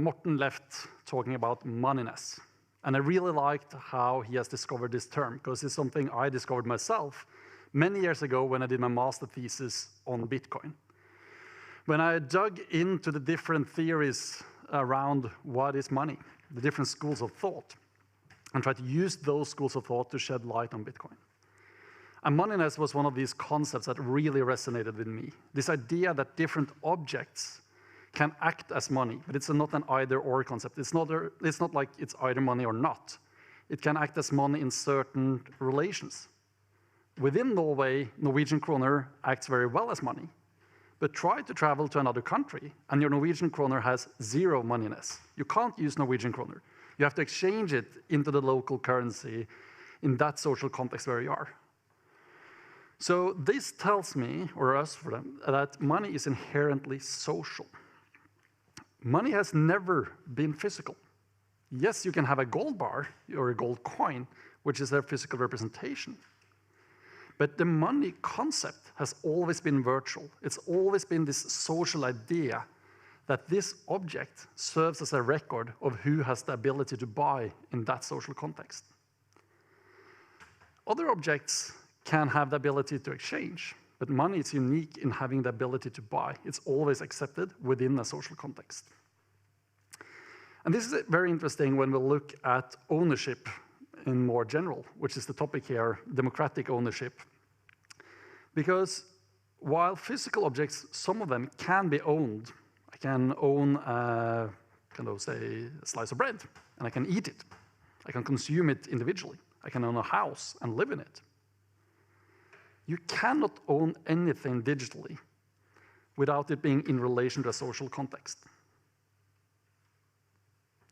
Morten left talking about moneyness. And I really liked how he has discovered this term, because it's something I discovered myself many years ago when I did my master thesis on Bitcoin. When I dug into the different theories around what is money, the different schools of thought, and tried to use those schools of thought to shed light on Bitcoin. And moneyness was one of these concepts that really resonated with me. This idea that different objects can act as money, but it's not an either-or concept. It's not like it's either money or not. It can act as money in certain relations. Within Norway, Norwegian kroner acts very well as money. But try to travel to another country, and your Norwegian kroner has zero moneyness. You can't use Norwegian kroner. You have to exchange it into the local currency in that social context where you are. So this tells me, or us for them, that money is inherently social. Money has never been physical. Yes, you can have a gold bar or a gold coin, which is a physical representation. But the money concept has always been virtual. It's always been this social idea that this object serves as a record of who has the ability to buy in that social context. Other objects can have the ability to exchange, but money is unique in having the ability to buy. It's always accepted within a social context. And this is very interesting when we look at ownership in more general, which is the topic here, democratic ownership. Because while physical objects, some of them can be owned. I can own a slice of bread, and I can eat it. I can consume it individually. I can own a house and live in it. You cannot own anything digitally without it being in relation to a social context.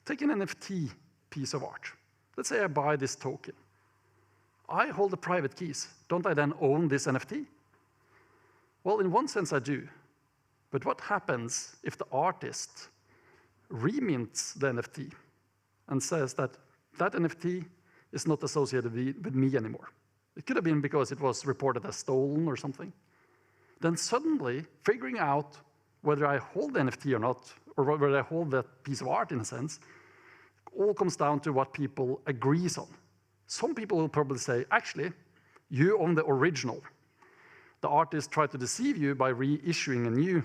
Take an NFT piece of art. Let's say I buy this token. I hold the private keys. Don't I then own this NFT? Well, in one sense I do. But what happens if the artist remints the NFT and says that that NFT is not associated with me anymore? It could have been because it was reported as stolen or something. Then suddenly, figuring out whether I hold the NFT or not, or whether I hold that piece of art in a sense, all comes down to what people agree on. Some people will probably say, actually, you own the original. The artist tried to deceive you by reissuing a new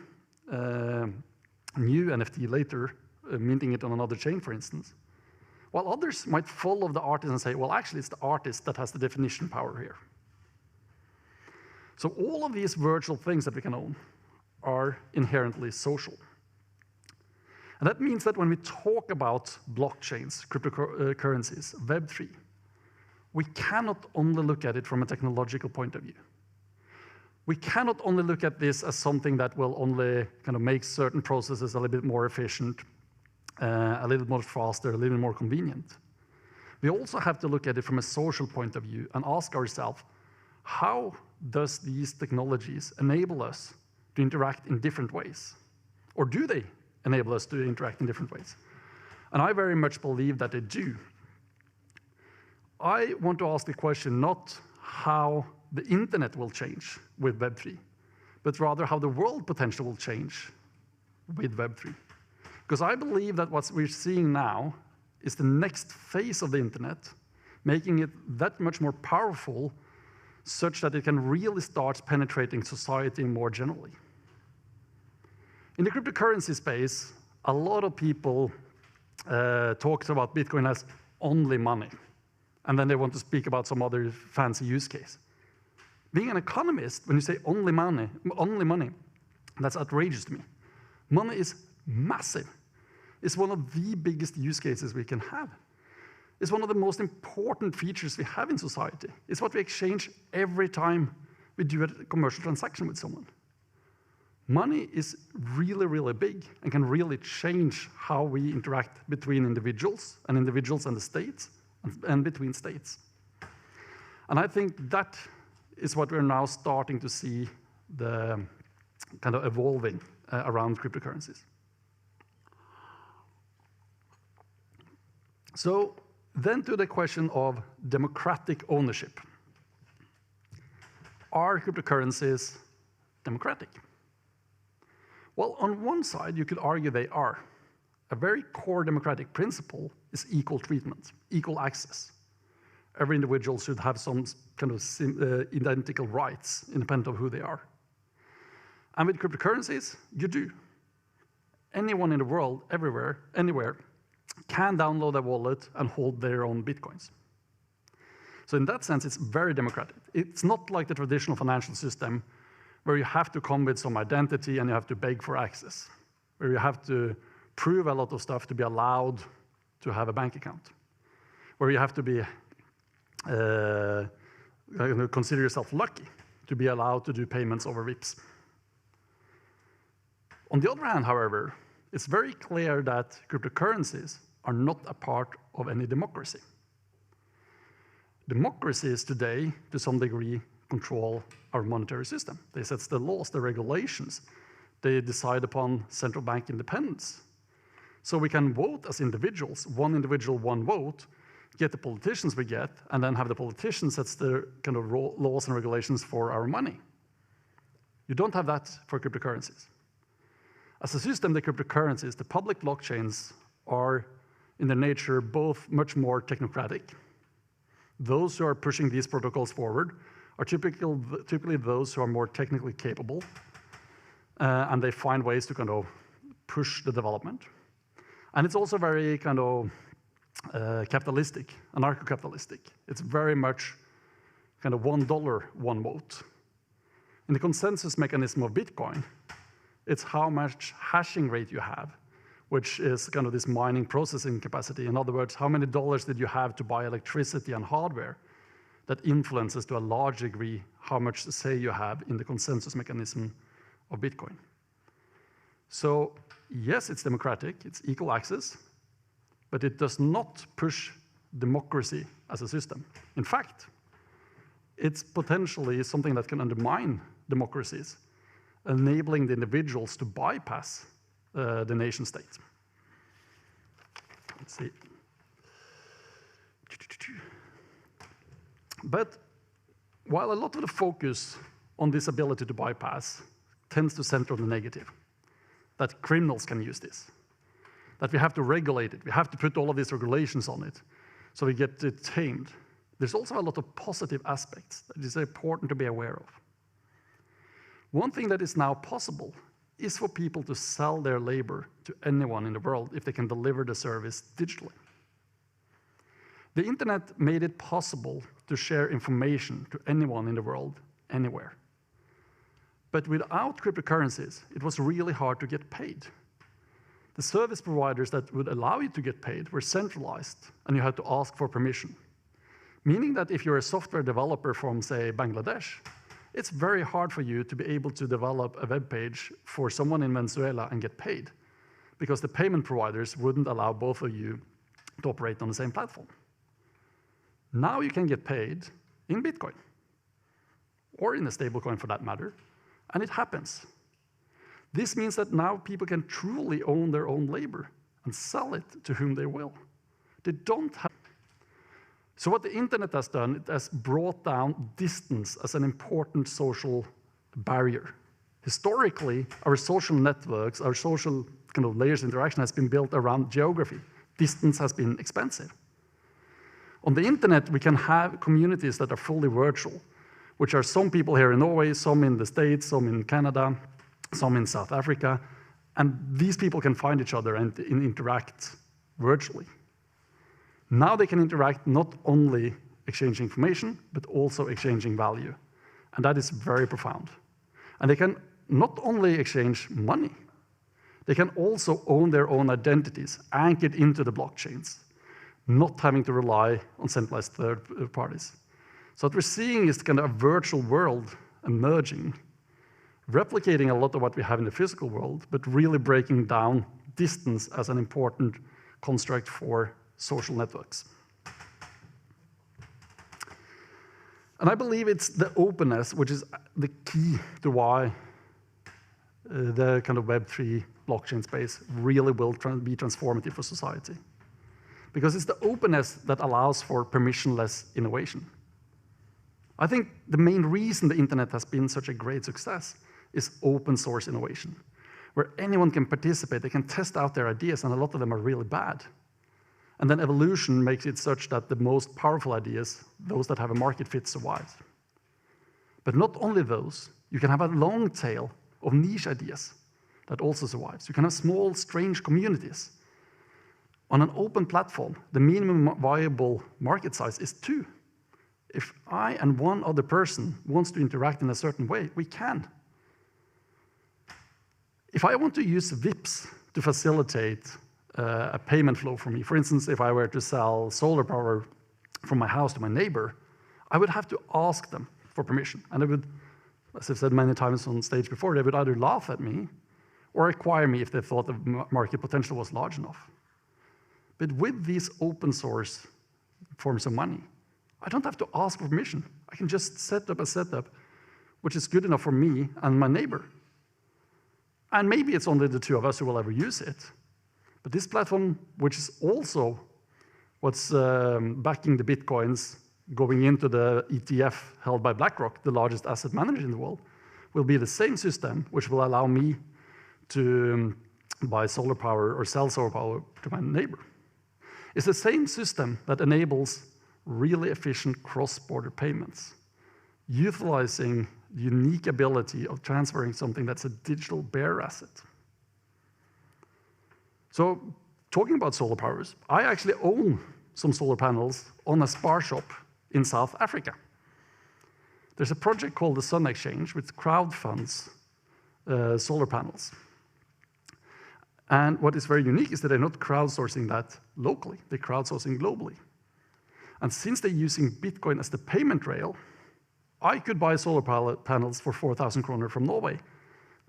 NFT later, minting it on another chain, for instance. While others might follow the artist and say, well, actually, it's the artist that has the definition power here. So all of these virtual things that we can own are inherently social. And that means that when we talk about blockchains, cryptocurrencies, Web3, we cannot only look at it from a technological point of view. We cannot only look at this as something that will only kind of make certain processes a little bit more efficient, a little more faster, a little more convenient. We also have to look at it from a social point of view and ask ourselves, how does these technologies enable us to interact in different ways? Or do they enable us to interact in different ways? And I very much believe that they do. I want to ask the question not how the internet will change with Web3, but rather how the world potential will change with Web3. Because I believe that what we're seeing now is the next phase of the internet, making it that much more powerful such that it can really start penetrating society more generally. In the cryptocurrency space, a lot of people talk about Bitcoin as only money, and then they want to speak about some other fancy use case. Being an economist, when you say only money, that's outrageous to me. Money is massive. It's one of the biggest use cases we can have. It's one of the most important features we have in society. It's what we exchange every time we do a commercial transaction with someone. Money is really, really big and can really change how we interact between individuals and the states, and between states. And I think that is what we're now starting to see the kind of evolving around cryptocurrencies. So then to the question of democratic ownership. Are cryptocurrencies democratic? Well, on one side, you could argue they are. a very core democratic principle is equal treatment, equal access. Every individual should have some kind of identical rights, independent of who they are. And with cryptocurrencies, you do. Anyone in the world, everywhere, anywhere, can download a wallet and hold their own Bitcoins. So in that sense, it's very democratic. It's not like the traditional financial system where you have to come with some identity and you have to beg for access, where you have to prove a lot of stuff to be allowed to have a bank account, where you have to be consider yourself lucky to be allowed to do payments over VIPs. On the other hand, however, it's very clear that cryptocurrencies are not a part of any democracy. Democracies today, to some degree, control our monetary system. They set the laws, the regulations. They decide upon central bank independence. So we can vote as individuals, one individual, one vote, get the politicians we get, and then have the politicians set the kind of laws and regulations for our money. You don't have that for cryptocurrencies. As a system, the cryptocurrencies, the public blockchains, are in their nature both much more technocratic. Those who are pushing these protocols forward are typically those who are more technically capable, and they find ways to kind of push the development. And it's also very kind of capitalistic, anarcho-capitalistic. It's very much kind of $1, one vote. In the consensus mechanism of Bitcoin, it's how much hashing rate you have, which is kind of this mining processing capacity. In other words, how many dollars did you have to buy electricity and hardware that influences to a large degree how much say you have in the consensus mechanism of Bitcoin. So yes, it's democratic, it's equal access, but it does not push democracy as a system. In fact, it's potentially something that can undermine democracies, enabling the individuals to bypass the nation state. Let's see. But while a lot of the focus on this ability to bypass tends to center on the negative, that criminals can use this, that we have to regulate it, we have to put all of these regulations on it, so we get it tamed. There's also a lot of positive aspects that is important to be aware of. One thing that is now possible is for people to sell their labor to anyone in the world if they can deliver the service digitally. The internet made it possible to share information to anyone in the world, anywhere. But without cryptocurrencies, it was really hard to get paid. The service providers that would allow you to get paid were centralized, and you had to ask for permission. Meaning that if you're a software developer from, say, Bangladesh, it's very hard for you to be able to develop a web page for someone in Venezuela and get paid, because the payment providers wouldn't allow both of you to operate on the same platform. Now you can get paid in Bitcoin, or in a stablecoin for that matter, and it happens. This means that now people can truly own their own labor and sell it to whom they will. They don't have. So what the internet has done, it has brought down distance as an important social barrier. Historically, our social networks, our social kind of layers of interaction has been built around geography. Distance has been expensive. On the internet, we can have communities that are fully virtual, which are some people here in Norway, some in the States, some in Canada, some in South Africa, and these people can find each other and interact virtually. Now they can interact not only exchanging information, but also exchanging value, and that is very profound. And they can not only exchange money, they can also own their own identities, anchored into the blockchains, not having to rely on centralized third parties. So what we're seeing is kind of a virtual world emerging, replicating a lot of what we have in the physical world, but really breaking down distance as an important construct for social networks. And I believe it's the openness which is the key to why the kind of Web3 blockchain space really will be transformative for society. Because it's the openness that allows for permissionless innovation. I think the main reason the internet has been such a great success is open source innovation, where anyone can participate, they can test out their ideas, and a lot of them are really bad. And then evolution makes it such that the most powerful ideas, those that have a market fit, survive. But not only those, you can have a long tail of niche ideas that also survives. You can have small, strange communities. On an open platform, the minimum viable market size is 2. If I and one other person wants to interact in a certain way, we can. If I want to use VIPs to facilitate a payment flow for me, for instance, if I were to sell solar power from my house to my neighbor, I would have to ask them for permission. And they would, as I've said many times on stage before, they would either laugh at me or acquire me if they thought the market potential was large enough. But with these open source forms of money, I don't have to ask for permission. I can just set up a setup which is good enough for me and my neighbor. And maybe it's only the 2 of us who will ever use it. But this platform, which is also what's backing the Bitcoins going into the ETF held by BlackRock, the largest asset manager in the world, will be the same system which will allow me to buy solar power or sell solar power to my neighbor. It's the same system that enables really efficient cross-border payments, utilizing the unique ability of transferring something that's a digital bearer asset. So, talking about solar powers, I actually own some solar panels on a spar shop in South Africa. There's a project called the Sun Exchange, which crowdfunds solar panels. And what is very unique is that they're not crowdsourcing that locally, they're crowdsourcing globally. And since they're using Bitcoin as the payment rail, I could buy solar panels for 4,000 kroner from Norway.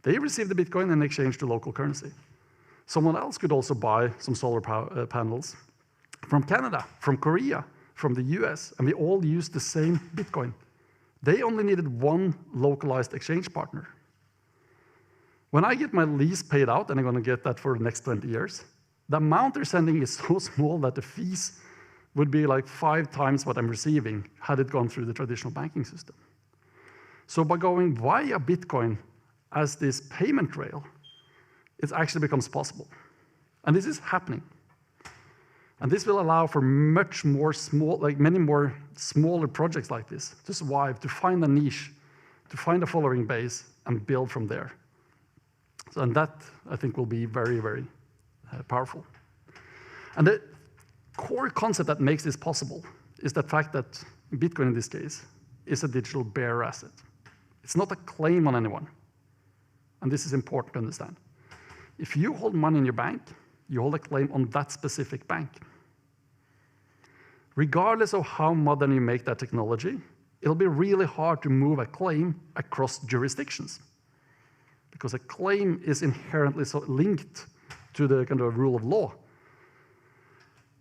They receive the Bitcoin in exchange to local currency. Someone else could also buy some solar panels from Canada, from Korea, from the US, and we all use the same Bitcoin. They only needed one localized exchange partner. When I get my lease paid out, and I'm going to get that for the next 20 years, the amount they're sending is so small that the fees would be like 5 times what I'm receiving had it gone through the traditional banking system. So by going via Bitcoin as this payment rail, it actually becomes possible. And this is happening. And this will allow for much more many more smaller projects like this to survive, to find a niche, to find a following base, and build from there. So, and that, I think, will be very, very powerful. And the core concept that makes this possible is the fact that Bitcoin, in this case, is a digital bearer asset. It's not a claim on anyone. And this is important to understand. If you hold money in your bank, you hold a claim on that specific bank. Regardless of how modern you make that technology, it'll be really hard to move a claim across jurisdictions, because a claim is inherently so linked to the kind of rule of law.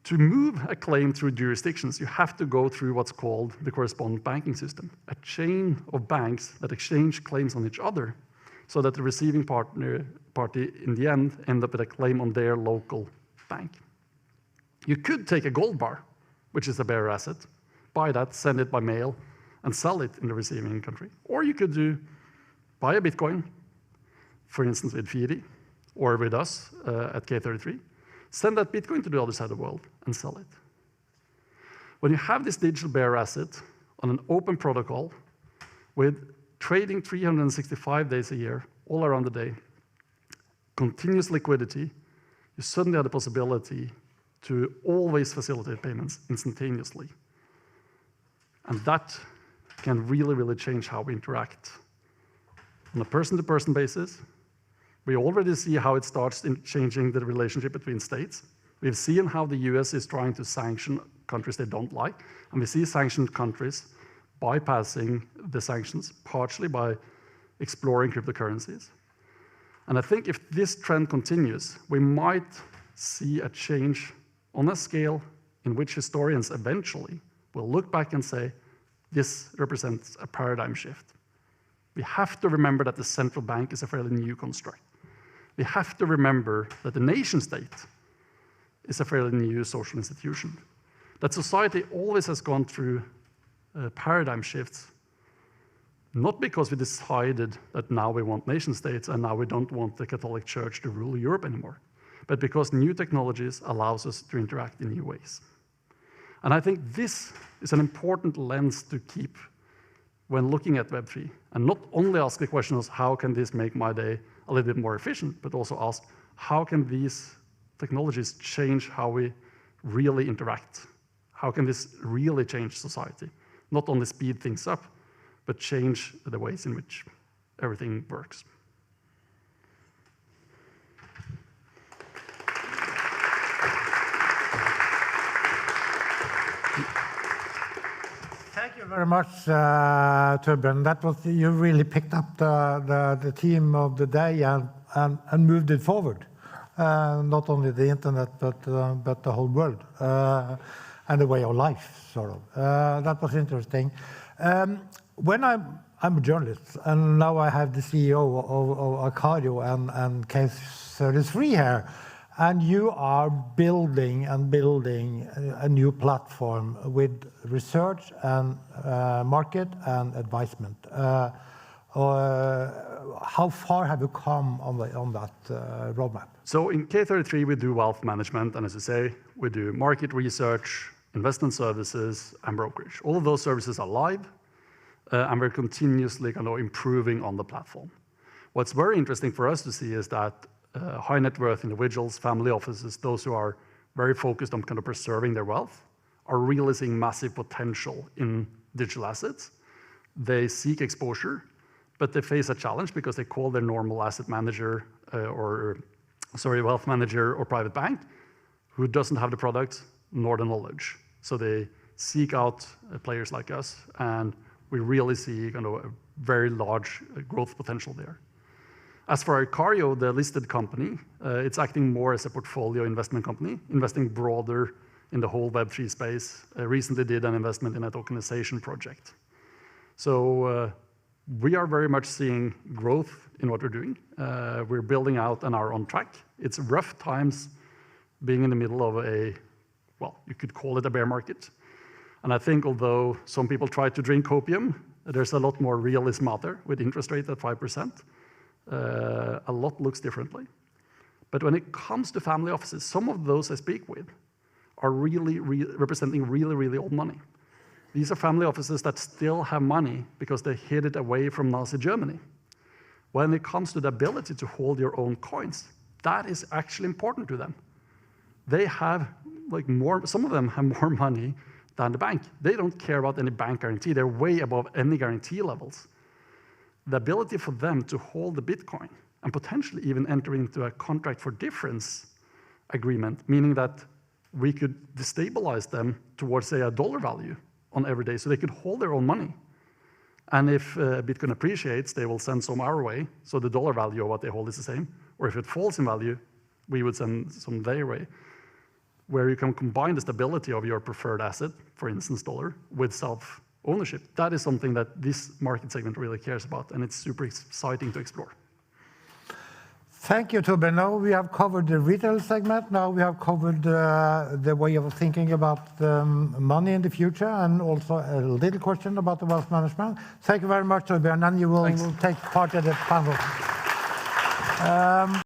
To move a claim through jurisdictions, you have to go through what's called the correspondent banking system, a chain of banks that exchange claims on each other, so that the receiving party in the end up with a claim on their local bank. You could take a gold bar, which is a bearer asset, buy that, send it by mail, and sell it in the receiving country. Or you could buy a Bitcoin, for instance with Fieri, or with us at K33, send that Bitcoin to the other side of the world and sell it. When you have this digital bearer asset on an open protocol with trading 365 days a year, all around the day, continuous liquidity, you suddenly have the possibility to always facilitate payments instantaneously. And that can really, really change how we interact. On a person-to-person basis, we already see how it starts in changing the relationship between states. We've seen how the US is trying to sanction countries they don't like, and we see sanctioned countries bypassing the sanctions, partially by exploring cryptocurrencies. And I think if this trend continues, we might see a change on a scale in which historians eventually will look back and say, this represents a paradigm shift. We have to remember that the central bank is a fairly new construct. We have to remember that the nation state is a fairly new social institution. That society always has gone through paradigm shifts Not because we decided that now we want nation states and now we don't want the Catholic Church to rule Europe anymore, but because new technologies allows us to interact in new ways. And I think this is an important lens to keep when looking at Web3, and not only ask the question of how can this make my day a little bit more efficient, but also ask how can these technologies change how we really interact? How can this really change society? Not only speed things up, but change the ways in which everything works. Thank you very much, Torbjørn. That was, you really picked up the theme of the day and moved it forward. Not only the internet, but the whole world and the way of life, sort of. That was interesting. When I'm a journalist, and now I have the CEO of Arcario and Case 33 here, and you are building a new platform with research and market and advisement. How far have you come on that roadmap? So in K33, we do wealth management, and as you say, we do market research, investment services, and brokerage. All of those services are live, and we're continuously kind of improving on the platform. What's very interesting for us to see is that high net worth individuals, family offices, those who are very focused on kind of preserving their wealth, are realizing massive potential in digital assets. They seek exposure, but they face a challenge because they call their normal asset manager wealth manager or private bank, who doesn't have the product nor the knowledge. So they seek out players like us, and we really see kind of a very large growth potential there. As for Arcario, the listed company, it's acting more as a portfolio investment company, investing broader in the whole Web3 space. Recently did an investment in a tokenization project. So we are very much seeing growth in what we're doing. We're building out and are on track. It's rough times being in the middle of a, well, you could call it a bear market. And I think although some people try to drink opium, there's a lot more realism out there with interest rate at 5%. A lot looks differently. But when it comes to family offices, some of those I speak with are really representing really old money. These are family offices that still have money because they hid it away from Nazi Germany. When it comes to the ability to hold your own coins, that is actually important to them. They have like more, some of them have more money than the bank. They don't care about any bank guarantee. They're way above any guarantee levels. The ability for them to hold the Bitcoin and potentially even enter into a contract for difference agreement, meaning that we could destabilize them towards, say, a dollar value on every day, so they could hold their own money. And if Bitcoin appreciates, they will send some our way, so the dollar value of what they hold is the same. Or if it falls in value, we would send some their way, where you can combine the stability of your preferred asset, for instance, dollar, with self-ownership. That is something that this market segment really cares about, and it's super exciting to explore. Thank you, Torbjørn. Now we have covered the retail segment. Now we have covered the way of thinking about money in the future, and also a little question about the wealth management. Thank you very much, Torbjørn, and you will take part in the panel.